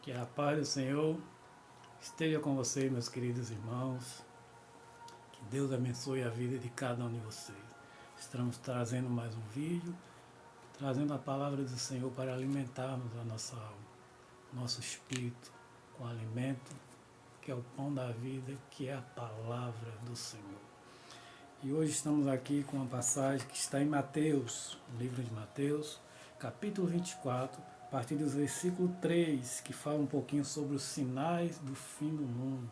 Que a paz do Senhor esteja com vocês, meus queridos irmãos. Que Deus abençoe a vida de cada um de vocês. Estamos trazendo mais um vídeo, trazendo a palavra do Senhor para alimentarmos a nossa alma, nosso espírito com alimento, que é o pão da vida, que é a palavra do Senhor. E hoje estamos aqui com uma passagem que está em Mateus, no livro de Mateus, capítulo 24, a partir do versículo 3, que fala um pouquinho sobre os sinais do fim do mundo.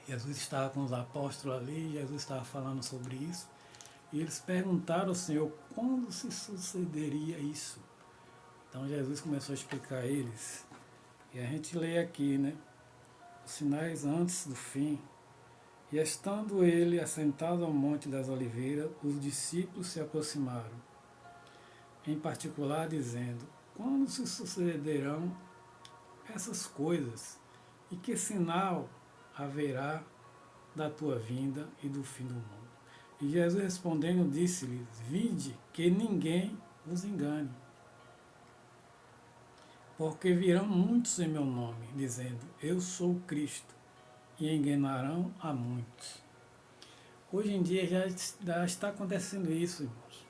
Jesus estava com os apóstolos ali, Jesus estava falando sobre isso, e eles perguntaram ao Senhor quando se sucederia isso. Então Jesus começou a explicar a eles, e a gente lê aqui, né? Os sinais antes do fim. E estando ele assentado ao Monte das Oliveiras, os discípulos se aproximaram, em particular dizendo: quando se sucederão essas coisas? E que sinal haverá da tua vinda e do fim do mundo? E Jesus respondendo disse-lhes: vinde, que ninguém vos engane. Porque virão muitos em meu nome, dizendo: eu sou o Cristo, e enganarão a muitos. Hoje em dia já está acontecendo isso, irmãos.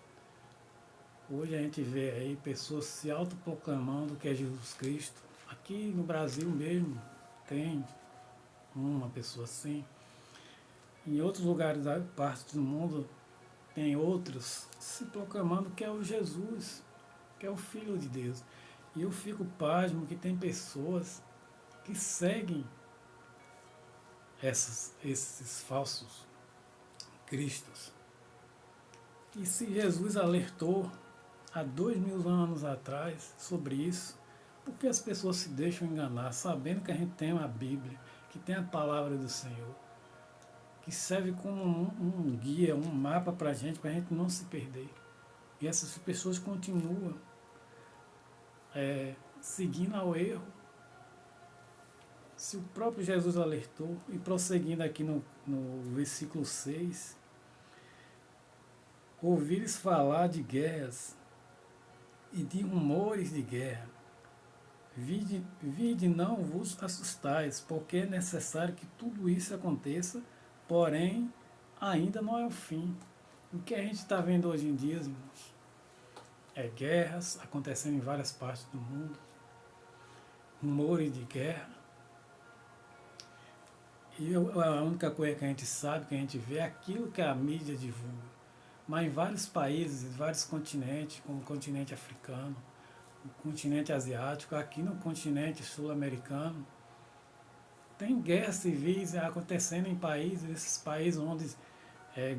Hoje a gente vê aí pessoas se autoproclamando que é Jesus Cristo. Aqui no Brasil mesmo tem uma pessoa assim. Em outros lugares da parte do mundo tem outros se proclamando que é o Jesus, que é o Filho de Deus. E eu fico pasmo que tem pessoas que seguem esses falsos cristos. E se Jesus alertou há 2000 anos atrás sobre isso, por que as pessoas se deixam enganar, sabendo que a gente tem uma Bíblia, que tem a palavra do Senhor, que serve como um guia, um mapa para a gente não se perder. E essas pessoas continuam seguindo ao erro. Se o próprio Jesus alertou, e prosseguindo aqui no versículo 6, ouvires falar de guerras e de rumores de guerra. Vide, não vos assustais, porque é necessário que tudo isso aconteça, porém, ainda não é o fim. O que a gente está vendo hoje em dia, irmãos, é guerras acontecendo em várias partes do mundo, rumores de guerra. E a única coisa que a gente sabe, que a gente vê, é aquilo que a mídia divulga. Mas em vários países, em vários continentes, como o continente africano, o continente asiático, aqui no continente sul-americano, tem guerras civis acontecendo em países, esses países onde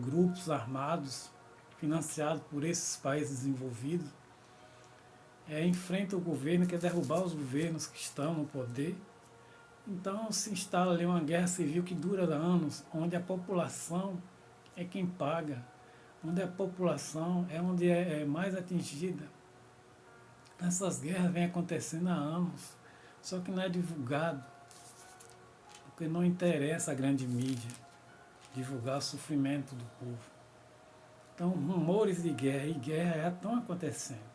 grupos armados, financiados por esses países desenvolvidos, enfrentam o governo, quer derrubar os governos que estão no poder. Então se instala ali uma guerra civil que dura anos, onde a população é quem paga, onde a população é onde é mais atingida. Essas guerras vêm acontecendo há anos, só que não é divulgado, porque não interessa a grande mídia divulgar o sofrimento do povo. Então rumores de guerra e guerra já estão acontecendo.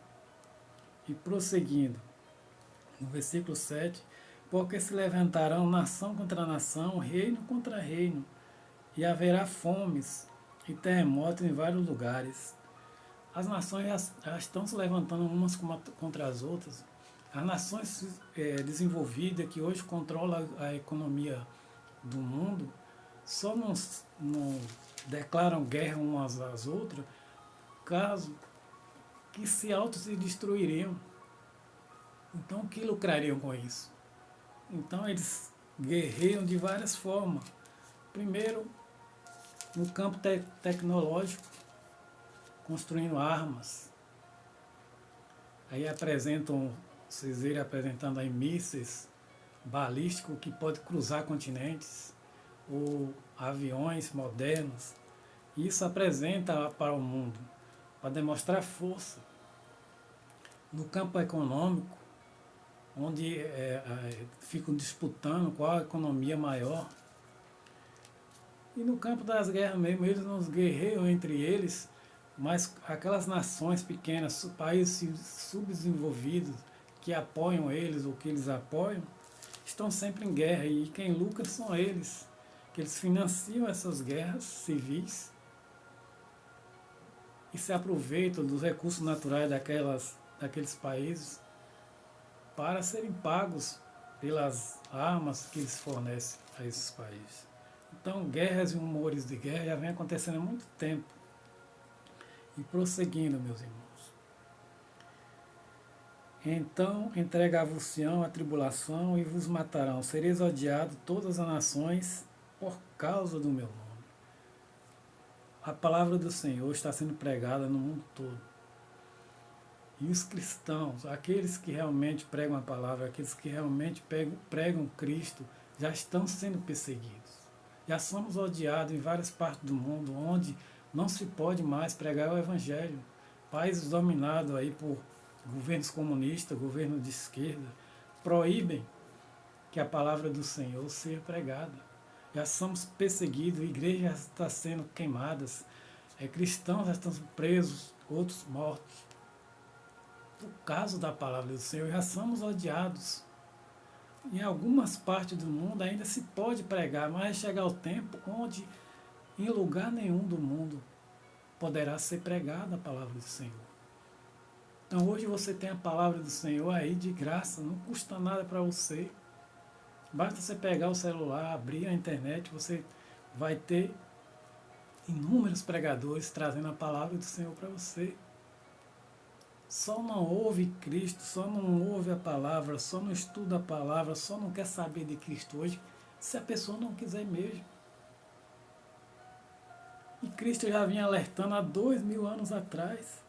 E prosseguindo, no versículo 7, porque se levantarão nação contra nação, reino contra reino, e haverá fomes e terremotos em vários lugares. As nações já estão se levantando umas contra as outras. As nações desenvolvidas, que hoje controlam a economia do mundo, só não declaram guerra umas às outras, caso que se destruiriam. Então, o que lucrariam com isso? Então eles guerreiam de várias formas. Primeiro, no campo tecnológico, construindo armas. Aí vocês verem apresentando aí mísseis balísticos que podem cruzar continentes, ou aviões modernos. Isso apresenta para o mundo, para demonstrar força. No campo econômico, onde ficam disputando qual a economia maior. E no campo das guerras mesmo, eles não guerreiam entre eles, mas aquelas nações pequenas, países subdesenvolvidos, que apoiam eles ou que eles apoiam, estão sempre em guerra, e quem lucra são eles, que eles financiam essas guerras civis e se aproveitam dos recursos naturais daqueles países para serem pagos pelas armas que eles fornecem a esses países. Então, guerras e rumores de guerra já vem acontecendo há muito tempo. E prosseguindo, meus irmãos. Então entregar-vos-ão a tribulação e vos matarão. Sereis odiados todas as nações por causa do meu nome. A palavra do Senhor está sendo pregada no mundo todo. E os cristãos, aqueles que realmente pregam a palavra, aqueles que realmente pregam Cristo, já estão sendo perseguidos. Já somos odiados em várias partes do mundo, onde não se pode mais pregar o Evangelho. Países dominados aí por governos comunistas, governos de esquerda, proíbem que a palavra do Senhor seja pregada. Já somos perseguidos, igrejas estão sendo queimadas, cristãos já estão presos, outros mortos. Por causa da palavra do Senhor, já somos odiados. Em algumas partes do mundo ainda se pode pregar, mas vai chegar o tempo onde em lugar nenhum do mundo poderá ser pregada a palavra do Senhor. Então hoje você tem a palavra do Senhor aí de graça, não custa nada para você. Basta você pegar o celular, abrir a internet, você vai ter inúmeros pregadores trazendo a palavra do Senhor para você. Só não ouve Cristo, só não ouve a palavra, só não estuda a palavra, só não quer saber de Cristo hoje, se a pessoa não quiser mesmo. E Cristo já vinha alertando há 2000 anos atrás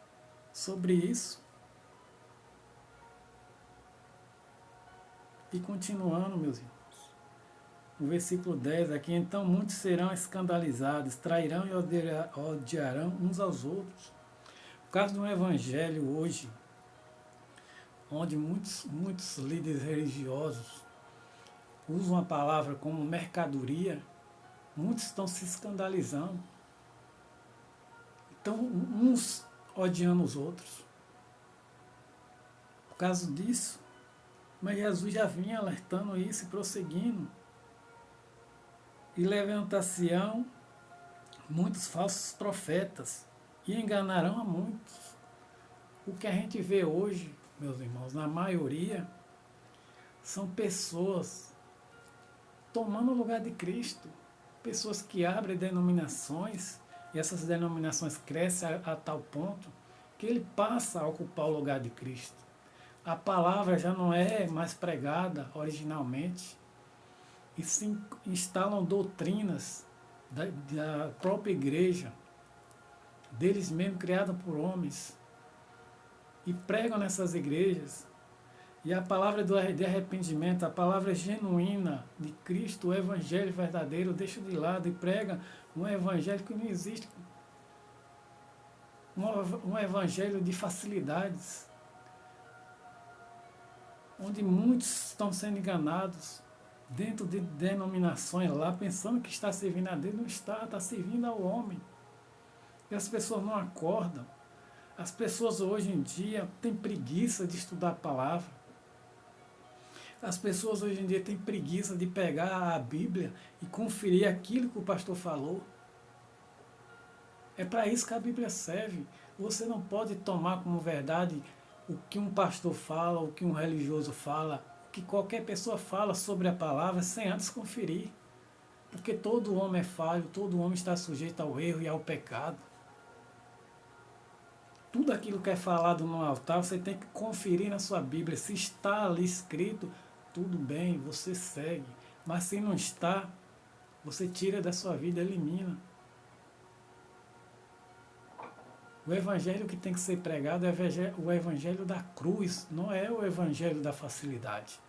sobre isso. E continuando, meus irmãos. No versículo 10 aqui, então muitos serão escandalizados, trairão e odiarão uns aos outros. Por causa do evangelho hoje, onde muitos líderes religiosos usam a palavra como mercadoria, muitos estão se escandalizando. Então, uns odiando os outros. Por causa disso, mas Jesus já vinha alertando isso e prosseguindo. E levantar-se-ão muitos falsos profetas e enganarão a muitos. O que a gente vê hoje, meus irmãos, na maioria, são pessoas tomando o lugar de Cristo. Pessoas que abrem denominações, e essas denominações crescem a tal ponto que ele passa a ocupar o lugar de Cristo. A palavra já não é mais pregada originalmente, e se instalam doutrinas da própria igreja, deles mesmos, criadas por homens, e pregam nessas igrejas. E a palavra de arrependimento, a palavra genuína de Cristo, o evangelho verdadeiro, deixa de lado e prega um evangelho que não existe. Um evangelho de facilidades, onde muitos estão sendo enganados dentro de denominações lá, pensando que está servindo a Deus, não está servindo ao homem. E as pessoas não acordam. As pessoas hoje em dia têm preguiça de estudar a palavra. As pessoas hoje em dia têm preguiça de pegar a Bíblia e conferir aquilo que o pastor falou. É para isso que a Bíblia serve. Você não pode tomar como verdade o que um pastor fala, o que um religioso fala, o que qualquer pessoa fala sobre a palavra sem antes conferir. Porque todo homem é falho, todo homem está sujeito ao erro e ao pecado. Tudo aquilo que é falado no altar, você tem que conferir na sua Bíblia. Se está ali escrito, tudo bem, você segue. Mas se não está, você tira da sua vida, elimina. O evangelho que tem que ser pregado é o evangelho da cruz, não é o evangelho da facilidade.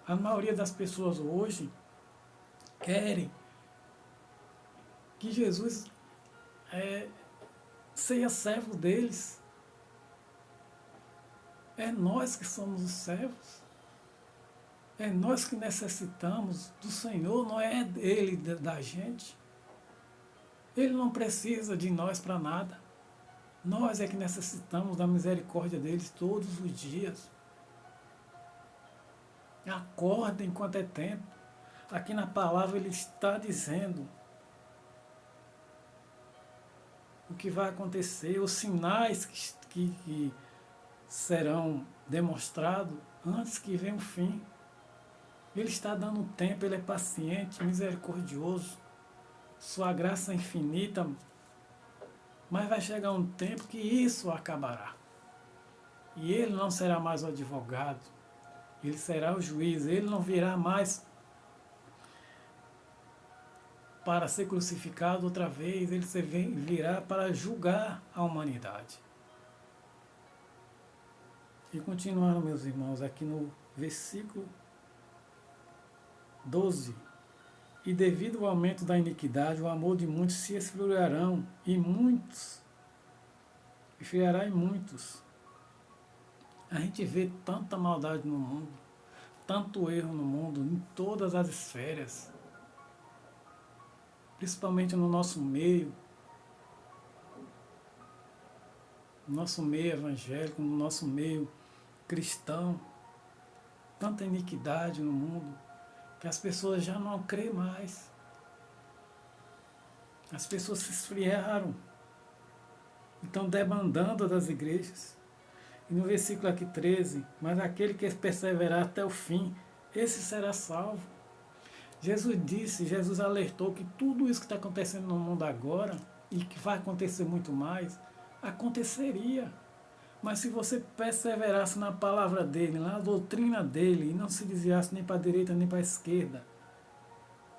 A maioria das pessoas hoje querem que Jesus seja servo deles. É nós que somos os servos. É nós que necessitamos do Senhor, não é Ele da gente. Ele não precisa de nós para nada. Nós é que necessitamos da misericórdia deles todos os dias. Acorda enquanto é tempo. Aqui na palavra ele está dizendo o que vai acontecer, os sinais que serão demonstrados antes que venha o fim. Ele está dando tempo, ele é paciente, misericordioso. Sua graça é infinita, mas vai chegar um tempo que isso acabará. E ele não será mais o advogado, ele será o juiz, ele não virá mais para ser crucificado outra vez, ele virá para julgar a humanidade. E continuando, meus irmãos, aqui no versículo 12. E devido ao aumento da iniquidade, o amor de muitos se esfriará em muitos. A gente vê tanta maldade no mundo, tanto erro no mundo, em todas as esferas, principalmente no nosso meio evangélico, no nosso meio cristão, tanta iniquidade no mundo, que as pessoas já não creem mais. As pessoas se esfriaram, estão debandando das igrejas. E no versículo aqui 13, mas aquele que perseverar até o fim, esse será salvo. Jesus alertou que tudo isso que está acontecendo no mundo agora, e que vai acontecer muito mais, aconteceria. Mas se você perseverasse na palavra dele, na doutrina dele, e não se desviasse nem para a direita nem para a esquerda,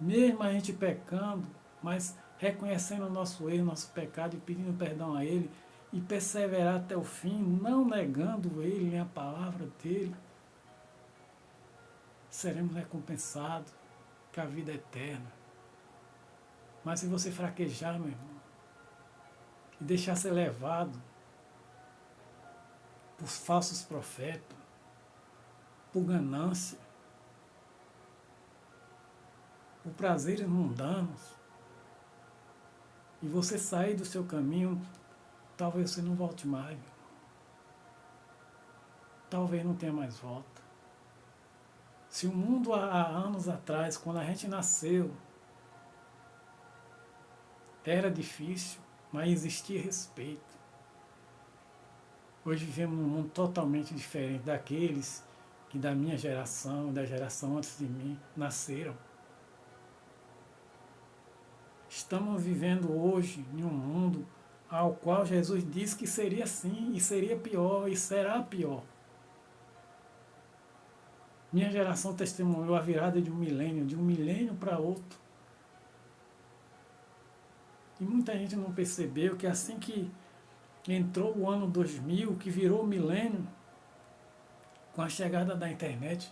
mesmo a gente pecando, mas reconhecendo o nosso erro, nosso pecado e pedindo perdão a ele, e perseverar até o fim, não negando ele nem a palavra dele, seremos recompensados com a vida eterna. Mas se você fraquejar, meu irmão, e deixar ser levado por falsos profetas, por ganância, por prazeres mundanos, e você sair do seu caminho, talvez você não volte mais. Talvez não tenha mais volta. Se o mundo há anos atrás, quando a gente nasceu, era difícil, mas existia respeito. Hoje vivemos num mundo totalmente diferente daqueles que da minha geração, da geração antes de mim, nasceram. Estamos vivendo hoje em um mundo ao qual Jesus disse que seria assim, e seria pior, e será pior. Minha geração testemunhou a virada de um milênio para outro. E muita gente não percebeu que assim que entrou o ano 2000, que virou o milênio, com a chegada da internet,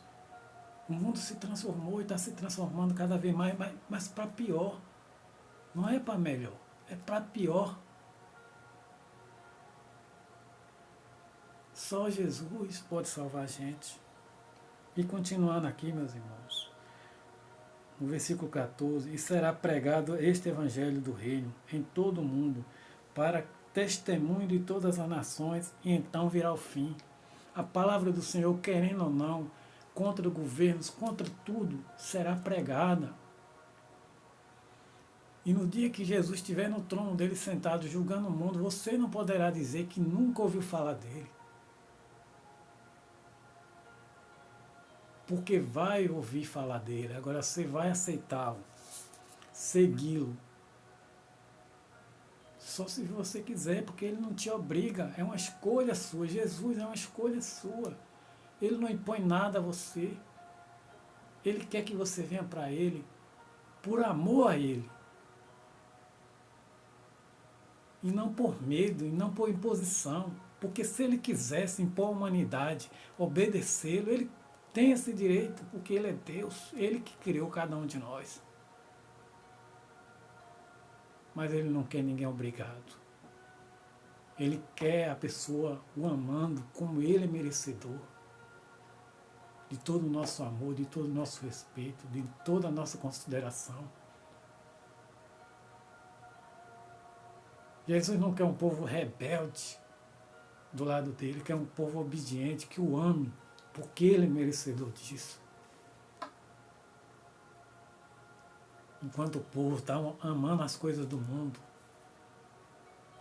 o mundo se transformou e está se transformando cada vez mais, mas para pior. Não é para melhor, é para pior. Só Jesus pode salvar a gente. E continuando aqui, meus irmãos, no versículo 14, e será pregado este evangelho do reino em todo o mundo, para testemunho de todas as nações, e então virá o fim. A palavra do Senhor, querendo ou não, contra governos, contra tudo, será pregada. E no dia que Jesus estiver no trono dele sentado, julgando o mundo, você não poderá dizer que nunca ouviu falar dele. Porque vai ouvir falar dele. Agora você vai aceitá-lo, segui-lo. Só se você quiser, porque ele não te obriga. É uma escolha sua. Jesus é uma escolha sua. Ele não impõe nada a você. Ele quer que você venha para ele por amor a ele. E não por medo, e não por imposição. Porque se ele quisesse impor a humanidade, obedecê-lo, ele tem esse direito, porque ele é Deus, ele que criou cada um de nós. Mas ele não quer ninguém obrigado. Ele quer a pessoa o amando como ele é merecedor. De todo o nosso amor, de todo o nosso respeito, de toda a nossa consideração. Jesus não quer um povo rebelde do lado dele, quer um povo obediente, que o ame, porque ele é merecedor disso. Enquanto o povo está amando as coisas do mundo,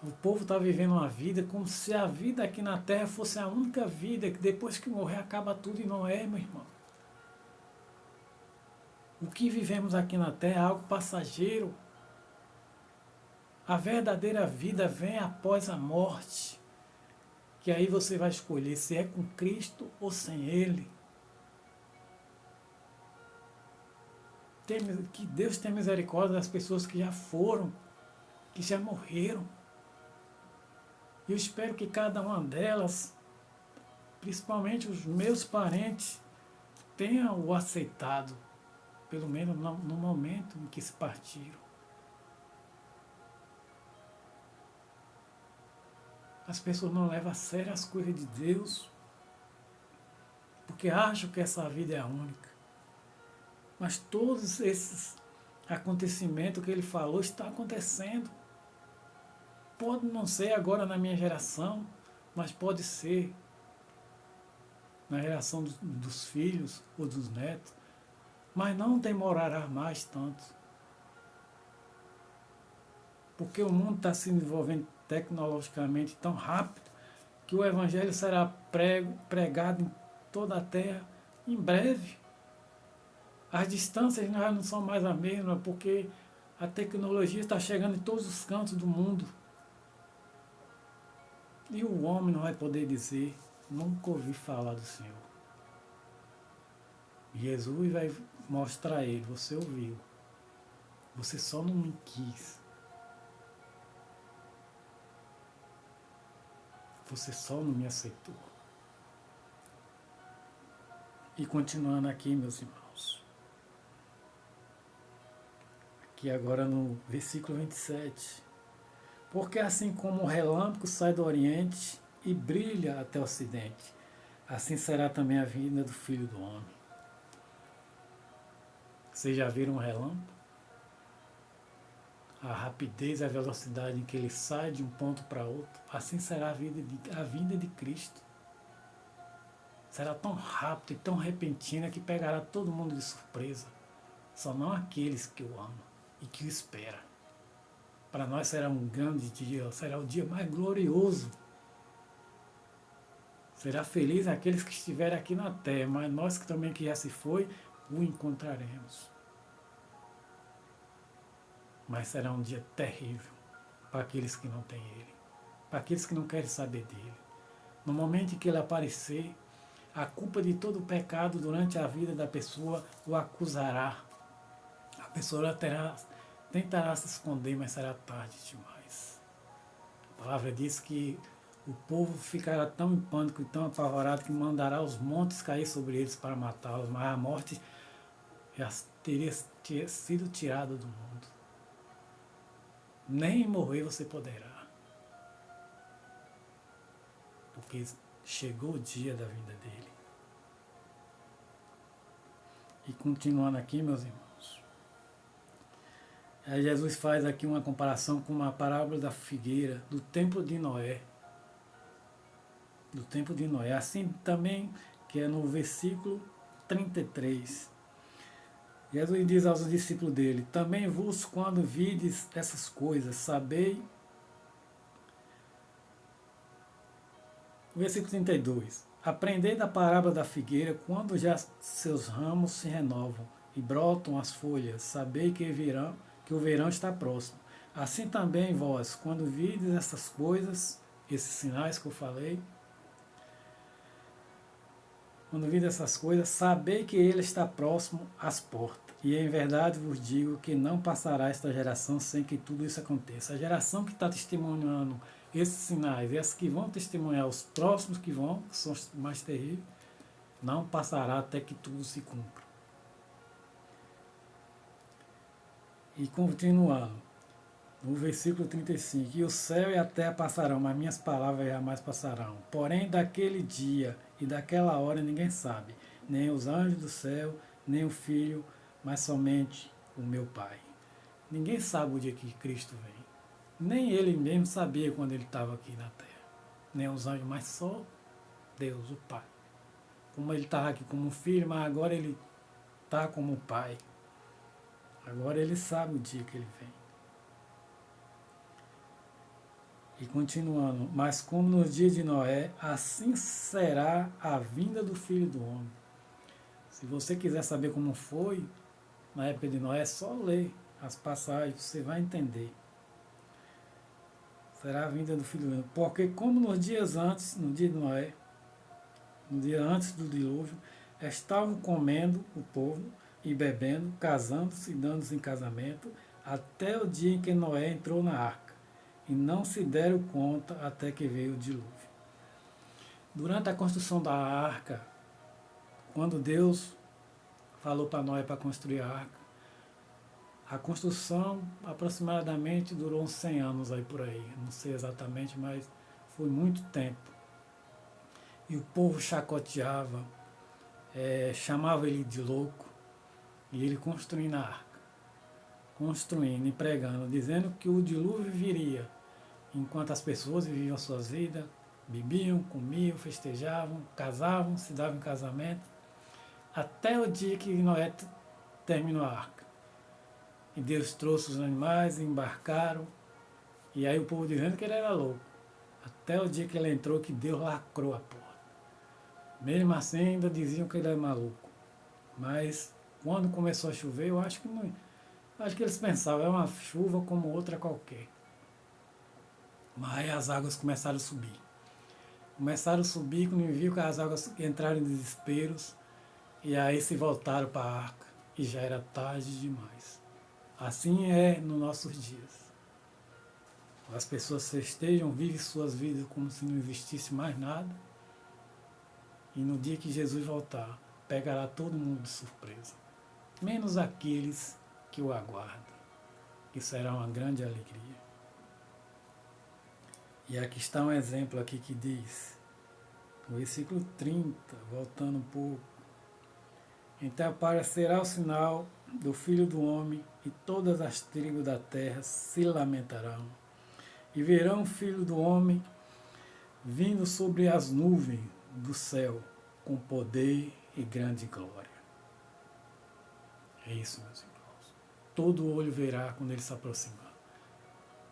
o povo está vivendo uma vida como se a vida aqui na Terra fosse a única vida, que depois que morrer acaba tudo, e não é, meu irmão. O que vivemos aqui na Terra é algo passageiro. A verdadeira vida vem após a morte, que aí você vai escolher se é com Cristo ou sem Ele. Que Deus tenha misericórdia das pessoas que já foram, que já morreram. Eu espero que cada uma delas, principalmente os meus parentes, tenha o aceitado, pelo menos no momento em que se partiram. As pessoas não levam a sério as coisas de Deus, porque acham que essa vida é a única. Mas todos esses acontecimentos que ele falou estão acontecendo. Pode não ser agora na minha geração, mas pode ser na geração dos filhos ou dos netos. Mas não demorará mais tanto. Porque o mundo está se desenvolvendo tecnologicamente tão rápido que o Evangelho será pregado em toda a terra em breve. As distâncias já não são mais as mesmas, porque a tecnologia está chegando em todos os cantos do mundo. E o homem não vai poder dizer, nunca ouvi falar do Senhor. Jesus vai mostrar a ele, você ouviu, você só não me quis. Você só não me aceitou. E continuando aqui, meus irmãos. Aqui agora no versículo 27. Porque assim como o relâmpago sai do Oriente e brilha até o Ocidente, assim será também a vinda do Filho do Homem. Vocês já viram um relâmpago? A rapidez e a velocidade em que ele sai de um ponto para outro, assim será a vinda de Cristo. Será tão rápido e tão repentina que pegará todo mundo de surpresa. Só não aqueles que o amam e que o esperam. Para nós será um grande dia, será o dia mais glorioso. Será feliz aqueles que estiverem aqui na terra, mas nós que também que já se foi, o encontraremos. Mas será um dia terrível para aqueles que não têm Ele, para aqueles que não querem saber dEle. No momento em que Ele aparecer, a culpa de todo o pecado durante a vida da pessoa o acusará. A pessoa tentará se esconder, mas será tarde demais. A palavra diz que o povo ficará tão em pânico e tão apavorado que mandará os montes cair sobre eles para matá-los, mas a morte já teria sido tirada do mundo. Nem morrer você poderá. Porque chegou o dia da vida dele. E continuando aqui, meus irmãos. Aí Jesus faz aqui uma comparação com uma parábola da figueira, do tempo de Noé. Do tempo de Noé. Assim também, que é no versículo 33. Jesus diz aos discípulos dele, também vos, quando vides essas coisas, sabei. Versículo 32. Aprendei da parábola da figueira, quando já seus ramos se renovam e brotam as folhas, sabei que o verão está próximo. Assim também vós, quando vides essas coisas, esses sinais que eu falei, quando vides essas coisas, sabei que ele está próximo às portas. E em verdade vos digo que não passará esta geração sem que tudo isso aconteça. A geração que está testemunhando esses sinais, e essas que vão testemunhar os próximos que são os mais terríveis, não passará até que tudo se cumpra. E continuando, no versículo 35, e o céu e a terra passarão, mas minhas palavras jamais passarão. Porém, daquele dia e daquela hora ninguém sabe, nem os anjos do céu, nem o Filho, mas somente o meu Pai. Ninguém sabe o dia que Cristo vem. Nem ele mesmo sabia quando ele estava aqui na terra. Nem os anjos, mas só Deus, o Pai. Como ele estava aqui como filho, mas agora ele está como pai. Agora ele sabe o dia que ele vem. E continuando, mas como nos dias de Noé, assim será a vinda do Filho do Homem. Se você quiser saber como foi na época de Noé, é só ler as passagens, você vai entender. Será a vinda do Filho do Homem. Porque como nos dias antes, no dia de Noé, no dia antes do dilúvio, estavam comendo o povo e bebendo, casando-se e dando-se em casamento, até o dia em que Noé entrou na arca, e não se deram conta até que veio o dilúvio. Durante a construção da arca, quando Deus falou para Noé para construir a arca, a construção aproximadamente durou uns 100 anos aí por aí, não sei exatamente, mas foi muito tempo. E o povo chacoteava, chamava ele de louco, e ele construindo a arca, construindo e pregando, dizendo que o dilúvio viria, enquanto as pessoas viviam suas vidas, bebiam, comiam, festejavam, casavam, se davam em casamento, até o dia que Noé terminou a arca. E Deus trouxe os animais, embarcaram, e aí o povo dizendo que ele era louco. Até o dia que ele entrou, que Deus lacrou a porta. Mesmo assim, ainda diziam que ele era maluco. Mas quando começou a chover, eu acho que não. Acho que eles pensavam, é uma chuva como outra qualquer. Mas as águas começaram a subir. Começaram a subir, quando viu que as águas entraram em desesperos, e aí se voltaram para a arca, e já era tarde demais. Assim é nos nossos dias. As pessoas festejam, vivem suas vidas como se não existisse mais nada. E no dia que Jesus voltar, pegará todo mundo de surpresa. Menos aqueles que o aguardam, que será uma grande alegria. E aqui está um exemplo aqui que diz, no versículo 30, voltando um pouco. Então aparecerá o sinal do Filho do Homem, e todas as tribos da terra se lamentarão. E verão o Filho do Homem vindo sobre as nuvens do céu, com poder e grande glória. É isso, meus irmãos. Todo olho verá quando ele se aproximar.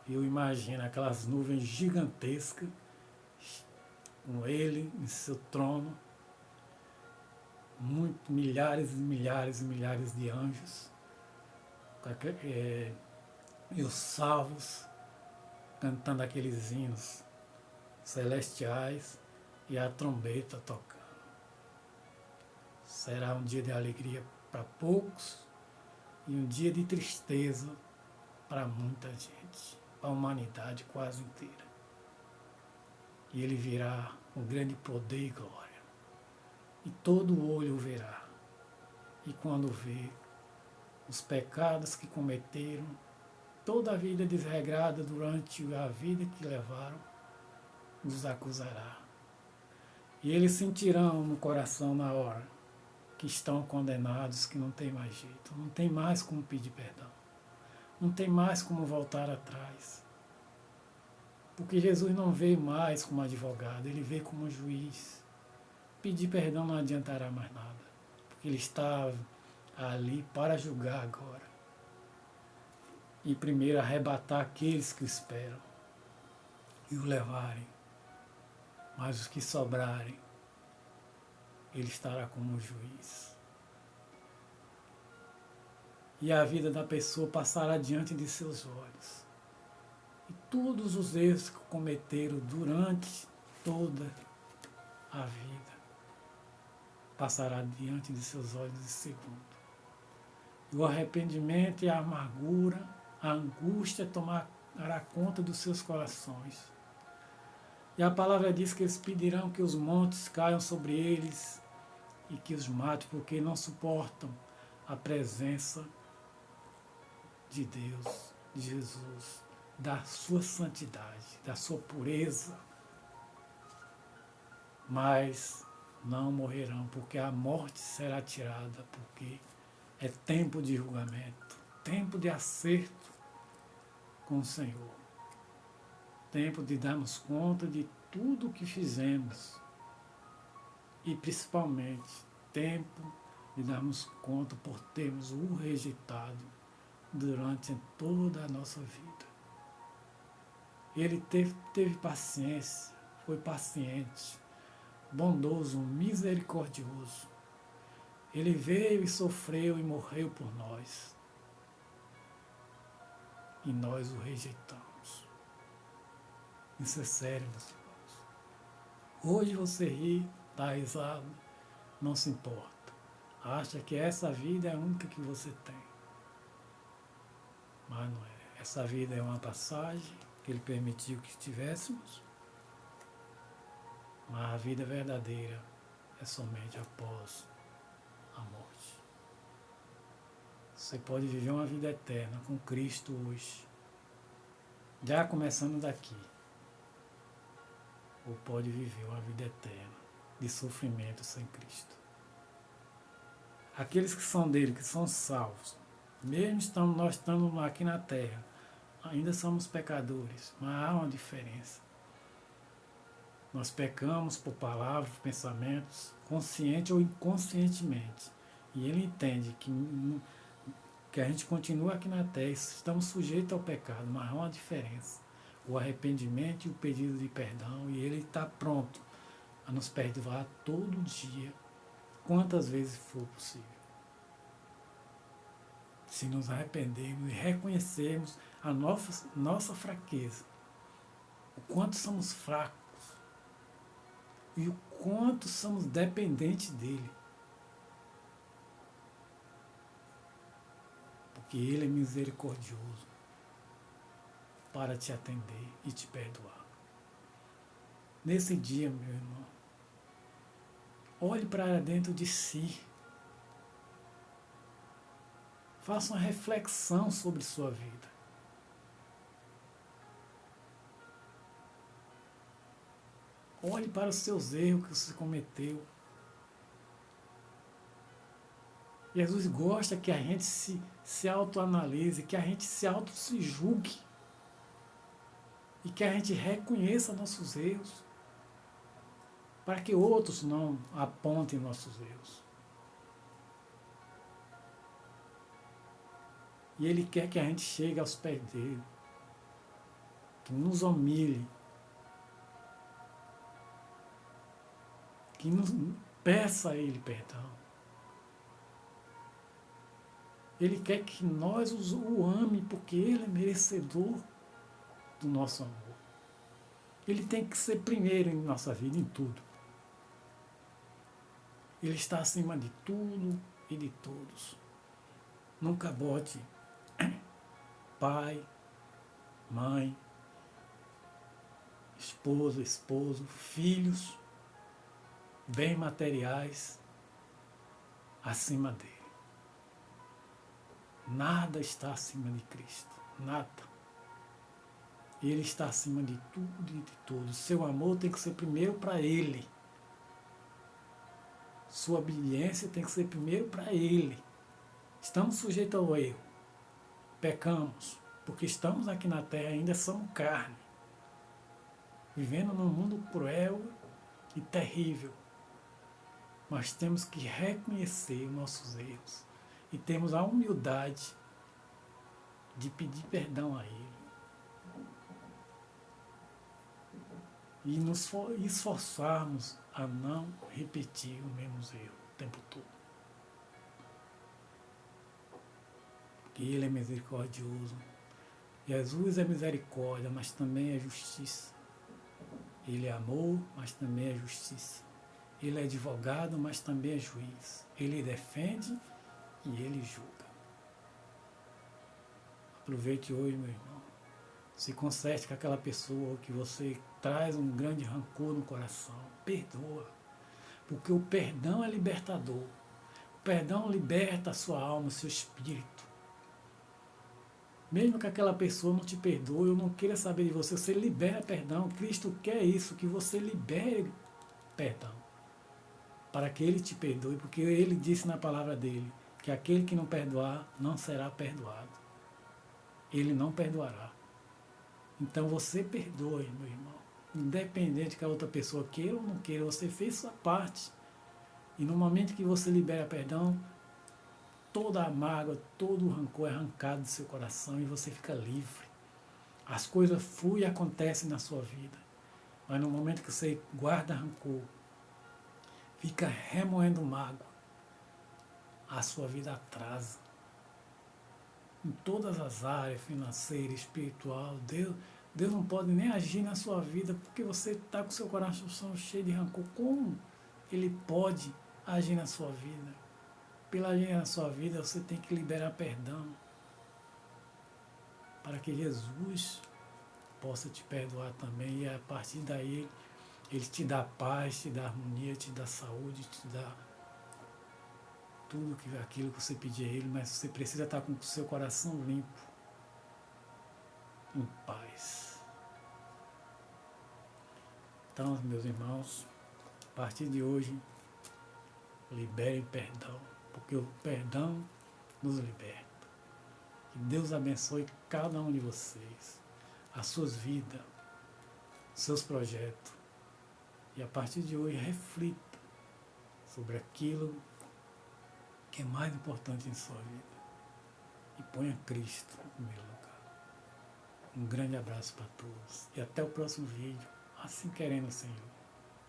Eu imagino aquelas nuvens gigantescas, com ele em seu trono, milhares e milhares e milhares de anjos, e os salvos cantando aqueles hinos celestiais e a trombeta tocando. Será um dia de alegria para poucos e um dia de tristeza para muita gente, para a humanidade quase inteira. E ele virá com grande poder e glória. E todo olho o verá. E quando vê os pecados que cometeram, toda a vida desregrada durante a vida que levaram, os acusará. E eles sentirão no coração na hora que estão condenados, que não tem mais jeito, não tem mais como pedir perdão, não tem mais como voltar atrás. Porque Jesus não veio mais como advogado, ele veio como juiz. Pedir perdão não adiantará mais nada, porque ele está ali para julgar agora. E primeiro arrebatar aqueles que o esperam e o levarem. Mas os que sobrarem, ele estará como juiz. E a vida da pessoa passará diante de seus olhos. E todos os erros que cometeram durante toda a vida passará diante de seus olhos de segundo. E o arrependimento e a amargura, a angústia tomará conta dos seus corações. E a palavra diz que eles pedirão que os montes caiam sobre eles e que os matem, porque não suportam a presença de Deus, de Jesus, da sua santidade, da sua pureza. Mas não morrerão, porque a morte será tirada, porque é tempo de julgamento, tempo de acerto com o Senhor. tempo de darmos conta de tudo o que fizemos e principalmente tempo de darmos conta por termos o rejeitado durante toda a nossa vida. Ele teve paciência, foi paciente, bondoso, misericordioso. Ele veio e sofreu e morreu por nós. E nós o rejeitamos. Isso é sério, meus irmãos. Hoje você ri, dá risada, não se importa. Acha que essa vida é a única que você tem. Mas não é. Essa vida é uma passagem que Ele permitiu que tivéssemos. Mas a vida verdadeira é somente após a morte. Você pode viver uma vida eterna com Cristo hoje, já começando daqui. Ou pode viver uma vida eterna de sofrimento sem Cristo. Aqueles que são dele, que são salvos, mesmo nós estamos aqui na terra, ainda somos pecadores, mas há uma diferença. Nós pecamos por palavras, pensamentos, consciente ou inconscientemente. E ele entende que a gente continua aqui na terra, estamos sujeitos ao pecado, mas há uma diferença. O arrependimento e o pedido de perdão, e ele está pronto a nos perdoar todo dia, quantas vezes for possível. Se nos arrependermos e reconhecermos a nossa fraqueza, o quanto somos fracos e o quanto somos dependentes dele. Porque ele é misericordioso para te atender e te perdoar. Nesse dia, meu irmão, olhe para dentro de si. Faça uma reflexão sobre sua vida. Olhe para os seus erros que você cometeu. Jesus gosta que a gente se autoanalise, que a gente se julgue. E que a gente reconheça nossos erros. Para que outros não apontem nossos erros. E Ele quer que a gente chegue aos pés dele. Que nos humilhe. Que nos peça a Ele perdão. Ele quer que nós o ame porque Ele é merecedor do nosso amor. Ele tem que ser primeiro em nossa vida, em tudo. Ele está acima de tudo e de todos. Nunca bote pai, mãe, esposo, filhos, bens materiais acima dele. Nada está acima de Cristo. Nada. Ele está acima de tudo e de todos. Seu amor tem que ser primeiro para Ele. Sua obediência tem que ser primeiro para Ele. Estamos sujeitos ao erro. Pecamos. Porque estamos aqui na terra e ainda somos carne. Vivendo num mundo cruel e terrível. Mas temos que reconhecer nossos erros. E temos a humildade de pedir perdão a Ele. E nos esforçarmos a não repetir os mesmos erros o tempo todo. Porque Ele é misericordioso. Jesus é misericórdia, mas também é justiça. Ele é amor, mas também é justiça. Ele é advogado, mas também é juiz. Ele defende e Ele julga. Aproveite hoje, meu irmão. Se conserte com aquela pessoa que você traz um grande rancor no coração. Perdoa. Porque o perdão é libertador. O perdão liberta a sua alma, o seu espírito. Mesmo que aquela pessoa não te perdoe, eu não queira saber de você, você libera perdão. Cristo quer isso, que você libere perdão. Para que Ele te perdoe, porque Ele disse na palavra dele, que aquele que não perdoar não será perdoado. Ele não perdoará. Então você perdoe, meu irmão. Independente que a outra pessoa queira ou não queira, você fez sua parte. E no momento que você libera perdão, toda a mágoa, todo o rancor é arrancado do seu coração e você fica livre. As coisas fluem e acontecem na sua vida. Mas no momento que você guarda rancor, fica remoendo mágoa, a sua vida atrasa. Em todas as áreas, financeira, espiritual, Deus não pode nem agir na sua vida porque você está com seu coração cheio de rancor. Como Ele pode agir na sua vida? Pela agir na sua vida, você tem que liberar perdão para que Jesus possa te perdoar também. E a partir daí, Ele te dá paz, te dá harmonia, te dá saúde, te dá tudo aquilo que você pedir a Ele, mas você precisa estar com o seu coração limpo, em paz. Então, meus irmãos, a partir de hoje, liberem perdão, porque o perdão nos liberta. Que Deus abençoe cada um de vocês, as suas vidas, seus projetos. E a partir de hoje, reflita sobre aquilo que é mais importante em sua vida. E ponha Cristo no primeiro lugar. Um grande abraço para todos. E até o próximo vídeo, assim querendo o Senhor.